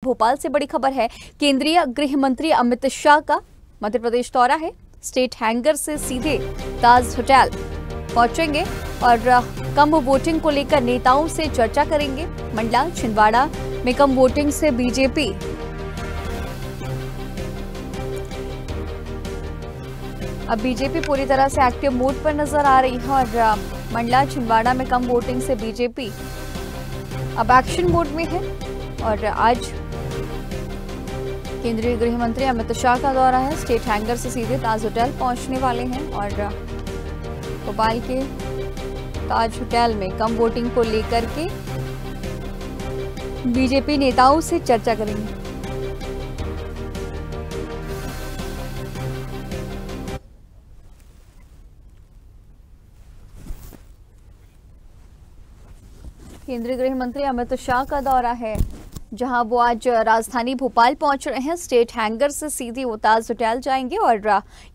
भोपाल से बड़ी खबर है। केंद्रीय गृह मंत्री अमित शाह का मध्य प्रदेश दौरा है। स्टेट हैंगर से सीधे ताज होटल पहुंचेंगे और कम वोटिंग को लेकर नेताओं से चर्चा करेंगे। मंडला छिंदवाड़ा में कम वोटिंग से बीजेपी अब बीजेपी पूरी तरह से एक्टिव मोड पर नजर आ रही है और मंडला छिंदवाड़ा में कम वोटिंग से बीजेपी अब एक्शन मोड में है। और आज केंद्रीय गृह मंत्री अमित शाह का दौरा है। स्टेट हैंगर से सीधे ताज होटल पहुंचने वाले हैं और भोपाल के ताज होटल में कम वोटिंग को लेकर के बीजेपी नेताओं से चर्चा करेंगे। केंद्रीय गृह मंत्री अमित शाह का दौरा है, जहां वो आज राजधानी भोपाल पहुंच रहे हैं। स्टेट हैंगर से सीधे वो ताज होटल जाएंगे और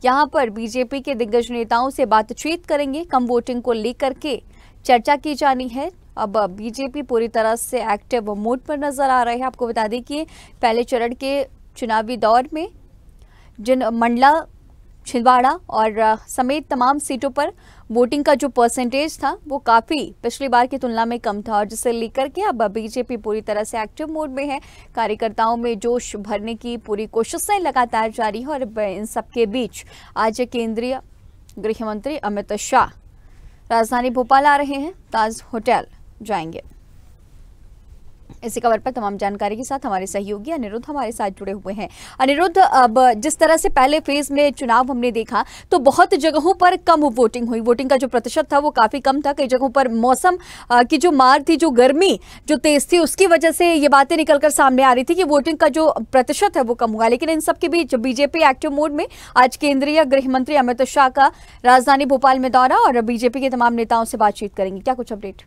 यहां पर बीजेपी के दिग्गज नेताओं से बातचीत करेंगे। कम वोटिंग को लेकर के चर्चा की जानी है। अब बीजेपी पूरी तरह से एक्टिव मोड पर नजर आ रहे हैं। आपको बता दें कि पहले चरण के चुनावी दौर में जिन मंडला छिंदवाड़ा और समेत तमाम सीटों पर वोटिंग का जो परसेंटेज था वो काफी पिछली बार की तुलना में कम था और जिसे लेकर के अब बीजेपी पूरी तरह से एक्टिव मोड में है। कार्यकर्ताओं में जोश भरने की पूरी कोशिशें लगातार जारी है और इन सबके बीच आज केंद्रीय गृह मंत्री अमित शाह राजधानी भोपाल आ रहे हैं, ताज होटल जाएंगे। इसी खबर पर तमाम जानकारी के साथ हमारे सहयोगी अनिरुद्ध हमारे साथ जुड़े हुए हैं। अनिरुद्ध, अब जिस तरह से पहले फेज में चुनाव हमने देखा तो बहुत जगहों पर कम वोटिंग हुई। वोटिंग का जो प्रतिशत था वो काफी कम था। कई जगहों पर मौसम की जो मार थी, जो गर्मी जो तेज थी, उसकी वजह से ये बातें निकलकर सामने आ रही थी कि वोटिंग का जो प्रतिशत है वो कम हुआ। लेकिन इन सबके बीच बीजेपी एक्टिव मोड में, आज केंद्रीय गृह मंत्री अमित शाह का राजधानी भोपाल में दौरा और बीजेपी के तमाम नेताओं से बातचीत करेंगे। क्या कुछ अपडेट?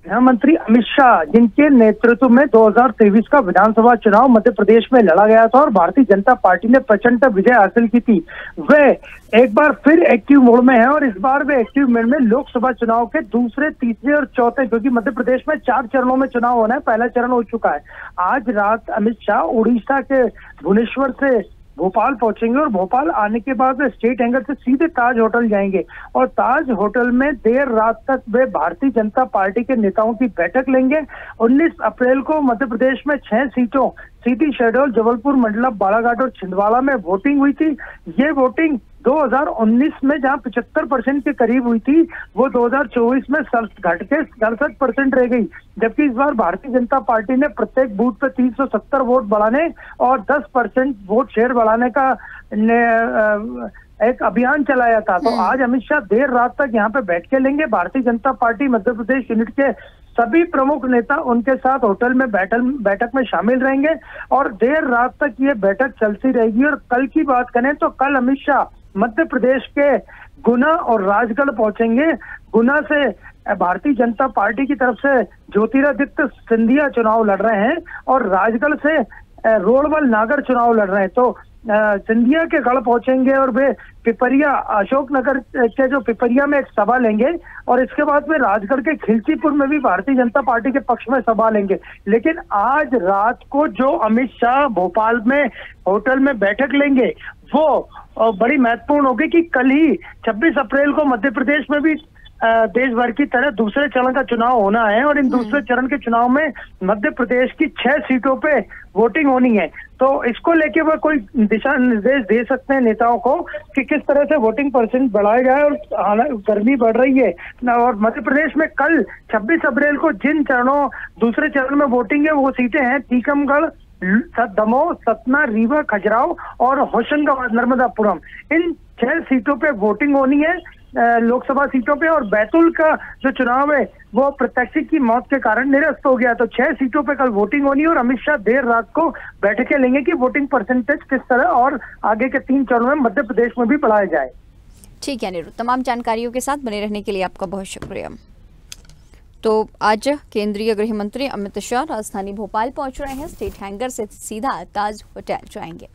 गृह मंत्री अमित शाह, जिनके नेतृत्व में 2023 का विधानसभा चुनाव मध्य प्रदेश में लड़ा गया था और भारतीय जनता पार्टी ने प्रचंड विजय हासिल की थी, वे एक बार फिर एक्टिव मोड में हैं और इस बार वे एक्टिव मोड में लोकसभा चुनाव के दूसरे, तीसरे और चौथे, क्योंकि मध्य प्रदेश में 4 चरणों में चुनाव होना है, पहला चरण हो चुका है। आज रात अमित शाह उड़ीसा के भुवनेश्वर से भोपाल पहुंचेंगे और भोपाल आने के बाद वे स्टेट हैंगर से सीधे ताज होटल जाएंगे और ताज होटल में देर रात तक वे भारतीय जनता पार्टी के नेताओं की बैठक लेंगे। 19 अप्रैल को मध्य प्रदेश में 6 सीटों सीधी शेड्यूल जबलपुर, मंडला, बालाघाट और छिंदवाड़ा में वोटिंग हुई थी। ये वोटिंग 2019 में जहां 75% के करीब हुई थी, वो 2024 में घट के 67% रह गई। जबकि इस बार भारतीय जनता पार्टी ने प्रत्येक बूथ पे 370 वोट बढ़ाने और 10% वोट शेयर बढ़ाने का एक अभियान चलाया था। तो आज अमित शाह देर रात तक यहाँ पे बैठ के लेंगे। भारतीय जनता पार्टी मध्य प्रदेश यूनिट के सभी प्रमुख नेता उनके साथ होटल में बैठक में शामिल रहेंगे और देर रात तक ये बैठक चलती रहेगी। और कल की बात करें तो कल अमित शाह मध्य प्रदेश के गुना और राजगढ़ पहुंचेंगे। गुना से भारतीय जनता पार्टी की तरफ से ज्योतिरादित्य सिंधिया चुनाव लड़ रहे हैं और राजगढ़ से रोडमल नागर चुनाव लड़ रहे हैं। तो सिंधिया के गढ़ पहुंचेंगे और वे पिपरिया, अशोकनगर के जो पिपरिया में एक सभा लेंगे और इसके बाद में राजगढ़ के खिलचीपुर में भी भारतीय जनता पार्टी के पक्ष में सभा लेंगे। लेकिन आज रात को जो अमित शाह भोपाल में होटल में बैठक लेंगे वो बड़ी महत्वपूर्ण होगी कि कल ही 26 अप्रैल को मध्य प्रदेश में भी देश भर की तरह दूसरे चरण का चुनाव होना है और इन दूसरे चरण के चुनाव में मध्य प्रदेश की 6 सीटों पे वोटिंग होनी है। तो इसको लेके वह कोई दिशा निर्देश दे सकते हैं नेताओं को कि किस तरह से वोटिंग परसेंट बढ़ाया जाए। और गर्मी बढ़ रही है और मध्य प्रदेश में कल 26 अप्रैल को जिन चरणों दूसरे चरण में वोटिंग है वो सीटें हैं टीकमगढ़, दमोह, सतना, रीवा, खजुराहो और होशंगाबाद, नर्मदापुरम। इन 6 सीटों पे वोटिंग होनी है, लोकसभा सीटों पे। और बैतूल का जो चुनाव है वो प्रत्याशी की मौत के कारण निरस्त हो गया। तो 6 सीटों पे कल वोटिंग होनी है और अमित शाह देर रात को बैठकें लेंगे कि वोटिंग परसेंटेज किस तरह और आगे के 3 चरणों में मध्य प्रदेश में भी बढ़ाया जाए। ठीक है अनिरुद्ध, तमाम जानकारियों के साथ बने रहने के लिए आपका बहुत शुक्रिया। तो आज केंद्रीय गृह मंत्री अमित शाह राजधानी भोपाल पहुंच रहे हैं। स्टेट हैंगर से सीधा ताज होटल जाएंगे।